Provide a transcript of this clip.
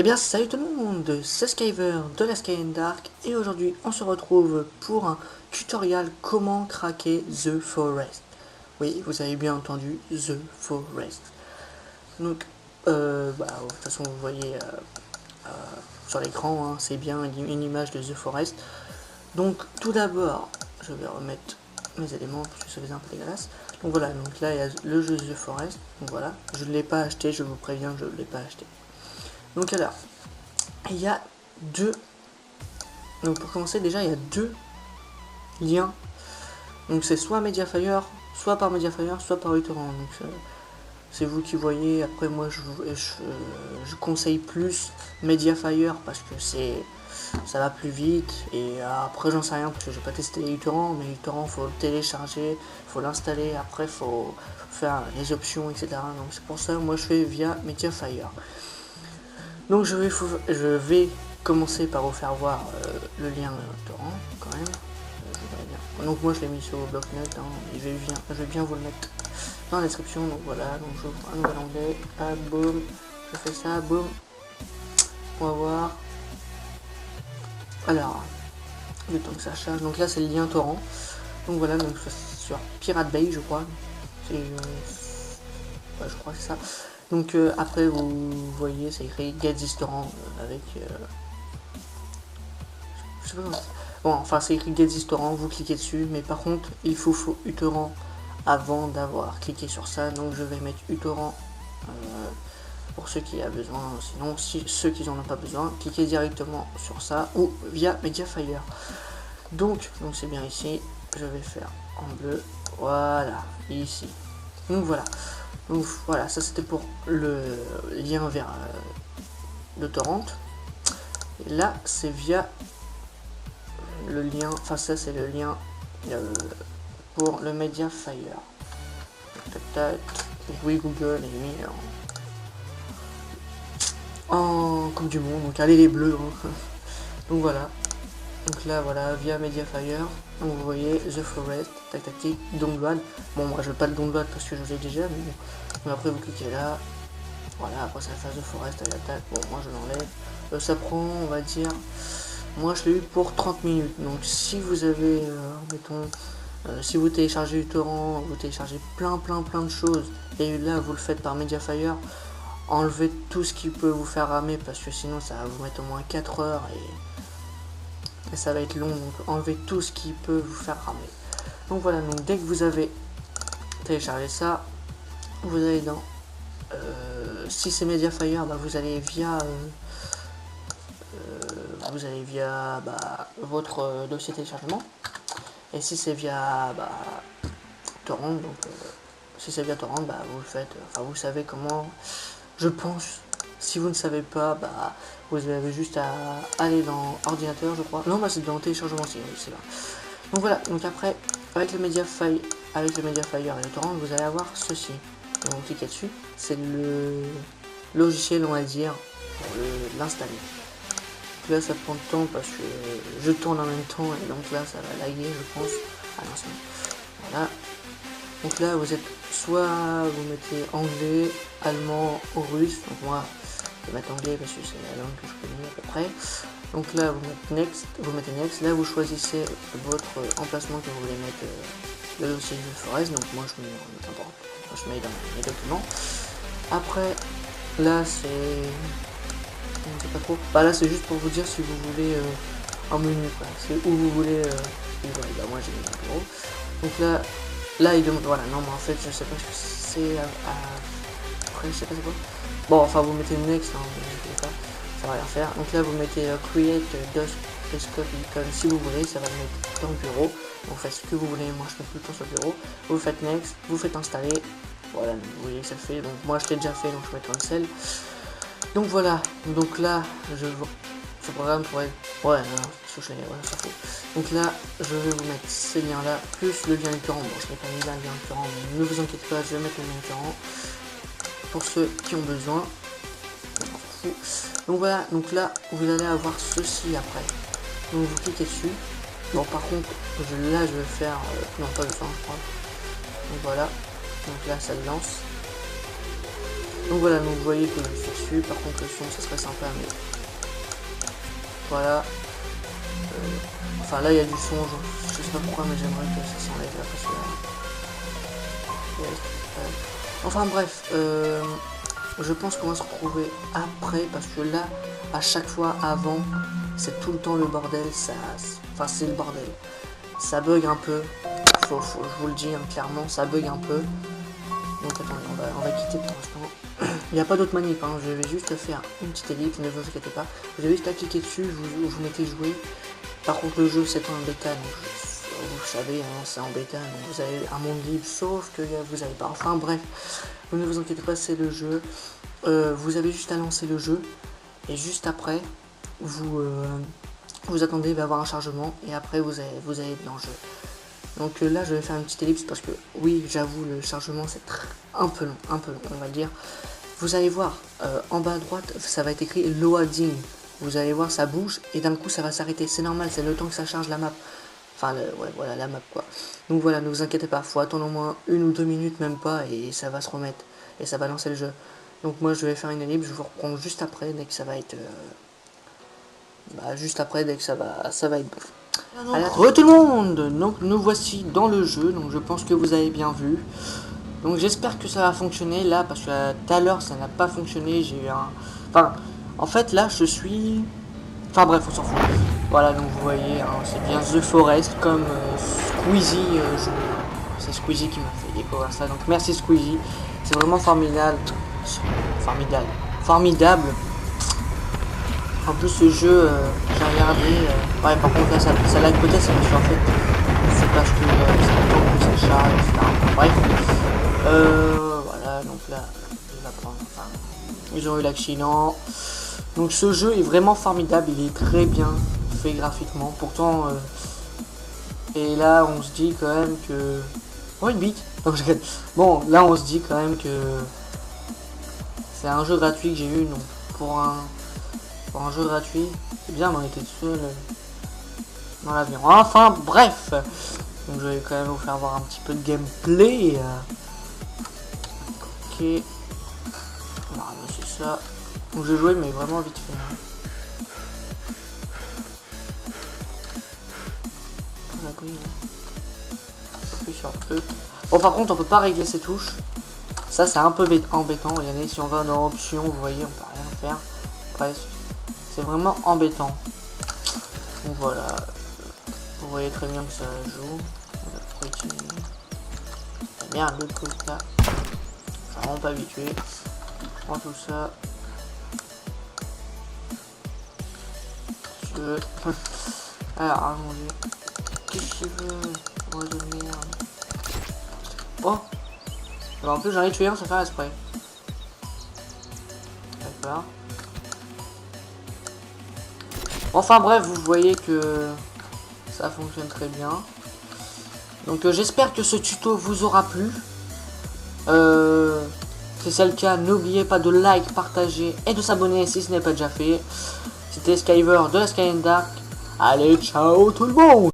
Eh bien salut tout le monde, c'est Skyver de la Sky and Dark et aujourd'hui on se retrouve pour un tutoriel comment craquer The Forest. Oui, vous avez bien entendu, The Forest. Donc, de toute façon vous voyez sur l'écran, hein, c'est bien une image de The Forest. Donc tout d'abord, je vais remettre mes éléments parce que ça faisait un peu dégueulasse. Donc voilà, donc là il y a le jeu The Forest. Donc voilà, je ne l'ai pas acheté, je vous préviens, je ne l'ai pas acheté. Donc alors, il y a deux. Donc pour commencer, déjà il y a deux liens. Donc c'est soit Mediafire, soit par Mediafire, soit par uTorrent. Donc c'est vous qui voyez. Après moi je conseille plus Mediafire parce que ça va plus vite. Et après j'en sais rien parce que j'ai pas testé uTorrent, mais uTorrent faut le télécharger, faut l'installer, après faut faire les options, etc. Donc c'est pour ça moi je fais via Mediafire. Donc je vais commencer par vous faire voir le lien torrent quand même. Donc moi je l'ai mis sur bloc-notes, hein, et je vais bien vous le mettre dans la description. Donc voilà, donc j'ouvre un nouvel onglet, ah, boum, je fais ça, boum, on va voir. Alors, le temps que ça charge, donc là c'est le lien torrent. Donc voilà, donc sur Pirate Bay je crois. Ouais, je crois que c'est ça. Donc après vous voyez c'est écrit Get this torrent avec je sais pas comment. Bon, enfin c'est écrit Get this torrent, vous cliquez dessus, mais par contre il faut uTorrent avant d'avoir cliqué sur ça. Donc je vais mettre uTorrent pour ceux qui a besoin. Sinon si ceux qui n'en ont pas besoin, cliquez directement sur ça ou via Mediafire. Donc c'est bien ici. Je vais faire en bleu. Voilà, ici. Donc voilà, ça c'était pour le lien vers le torrent. Et là c'est via le lien, enfin ça c'est le lien pour le Mediafire. Oui, Google est mis en Coupe du Monde, donc allez les bleus, hein. Donc voilà, donc là voilà, via Mediafire, donc vous voyez The Forest, tac tac tac, download. Bon moi je veux pas le download parce que je l'ai déjà, mais bon. Donc après vous cliquez là, voilà, après ça fait The Forest, attaque. Bon moi je l'enlève, ça prend on va dire, moi je l'ai eu pour 30 minutes. Donc si vous avez, mettons, si vous téléchargez uTorrent, vous téléchargez plein de choses, et là vous le faites par Mediafire, enlevez tout ce qui peut vous faire ramer parce que sinon ça va vous mettre au moins 4 heures et ça va être long. Donc enlevez tout ce qui peut vous faire ramer. Donc voilà, donc dès que vous avez téléchargé ça, vous allez dans si c'est Mediafire, bah, vous allez via votre dossier téléchargement. Et si c'est via torrent, donc si c'est via torrent, bah vous le faites, enfin vous savez comment, je pense. Si vous ne savez pas, bah vous avez juste à aller dans ordinateur, je crois. Non, bah c'est dans téléchargement, c'est là. Donc voilà, donc après avec le Mediafire et le torrent, vous allez avoir ceci. Donc vous cliquez dessus, c'est le logiciel, on va dire, pour l'installer. Là ça prend le temps parce que je tourne en même temps et donc là ça va laguer je pense à l'instant. Voilà, donc là vous êtes soit vous mettez anglais, allemand ou russe. Donc moi je vais mettre anglais parce que c'est la langue que je connais à peu près. Donc là vous mettez next, là vous choisissez votre emplacement que vous voulez mettre le dossier de Forest. Donc moi je mets dans mes documents. Après là c'est pas trop. Bah là c'est juste pour vous dire si vous voulez un menu quoi. C'est où vous voulez voilà, bah moi j'ai mis un bureau. Donc là il demande, voilà, non mais en fait je sais pas ce que c'est après je sais pas c'est quoi. Bon enfin vous mettez next, hein, pas, ça va rien faire. Donc là vous mettez create desktop icon si vous voulez, ça va le mettre dans le bureau. Vous faites ce que vous voulez, moi je mets tout le temps sur le bureau. Vous faites next, vous faites installer. Voilà, vous voyez ça le fait. Donc moi je l'ai déjà fait, donc je mets cancel. Donc voilà, donc là, ce programme pourrait être... Ouais, non, ça faut. Donc là, je vais vous mettre ces liens-là, plus le lien uTorrent. Bon, je n'ai pas mis là le lien uTorrent, mais ne vous inquiétez pas, je vais mettre le lien uTorrent pour ceux qui ont besoin. Donc voilà, donc là, vous allez avoir ceci après. Donc vous cliquez dessus. Bon, par contre, là, je vais faire... non, pas le temps, je crois. Donc voilà, donc là, ça le lance. Donc voilà, donc vous voyez que je suis dessus. Par contre le son ça serait sympa, mais voilà. Enfin là il y a du son, je sais pas pourquoi, mais j'aimerais que ça s'enlève là parce que enfin bref, je pense qu'on va se retrouver après parce que là à chaque fois avant c'est tout le temps le bordel, enfin c'est le bordel, ça bug un peu, je vous le dis hein, clairement ça bug un peu. Donc attendez, on va quitter pour l'instant. Il n'y a pas d'autre manip, hein. Je vais juste faire une petite ellipse, ne vous inquiétez pas. Vous avez juste à cliquer dessus, vous mettez jouer. Par contre le jeu c'est en bêta, donc vous savez, hein, c'est en bêta, donc vous avez un monde libre, sauf que vous avez pas. Enfin bref, vous ne vous inquiétez pas, c'est le jeu. Vous avez juste à lancer le jeu, et juste après, vous attendez, il va y avoir un chargement, et après vous allez être dans le jeu. Donc là je vais faire une petite ellipse parce que oui j'avoue le chargement c'est un peu long on va dire. Vous allez voir en bas à droite ça va être écrit loading. Vous allez voir ça bouge et d'un coup ça va s'arrêter. C'est normal, c'est le temps que ça charge la map. Enfin ouais voilà la map quoi. Donc voilà, ne vous inquiétez pas, faut attendre au moins 1 ou 2 minutes même pas et ça va se remettre. Et ça va lancer le jeu. Donc moi je vais faire une ellipse, je vous reprends juste après dès que ça va être... juste après dès que ça va être bon. Allez, tout le monde, donc nous voici dans le jeu, donc je pense que vous avez bien vu. Donc j'espère que ça va fonctionner là, parce que tout à l'heure ça n'a pas fonctionné, j'ai eu un... Enfin, en fait là je suis... Enfin bref, on s'en fout. Voilà, donc vous voyez, hein, c'est bien The Forest, comme Squeezie joue. C'est Squeezie qui m'a fait découvrir ça, donc merci Squeezie. C'est vraiment formidable. Formidable. En plus ce jeu, j'ai regardé, ouais par contre là ça lag peut-être, c'est parce qu'en fait c'est parce que c'est le temps que ça charge, etc. Bref, voilà, donc là je vais prendre, enfin, ils ont eu l'accident. Donc ce jeu est vraiment formidable, il est très bien fait graphiquement, pourtant, et là on se dit quand même que... Oh une bite. Bon là on se dit quand même que c'est un jeu gratuit que j'ai eu, donc pour un jeu gratuit, c'est bien, mais on était seul dans l'avion. Enfin, bref. Donc je vais quand même vous faire voir un petit peu de gameplay. Ok. On va ramasser ça. Donc je jouais, mais vraiment vite fait. On a pris, appuie sur E. Bon, par contre, on peut pas régler ces touches. Ça, c'est un peu embêtant. Regardez, si on va dans options, vous voyez, on peut rien faire. Presque. C'est vraiment embêtant. Donc voilà. Vous voyez très bien que ça joue. On va utiliser. Bien, l'autre côté là. Je suis vraiment pas habitué. Je prends tout ça. Je veux. Alors, allons-y. Qu'est-ce que tu veux? Moi de merde. Oh! Alors, en plus, j'en ai tué un sans faire exprès. D'accord. Enfin bref, vous voyez que ça fonctionne très bien. Donc j'espère que ce tuto vous aura plu. Si c'est le cas, n'oubliez pas de like, partager et de s'abonner si ce n'est pas déjà fait. C'était Skyver de Sky and Dark. Allez, ciao tout le monde!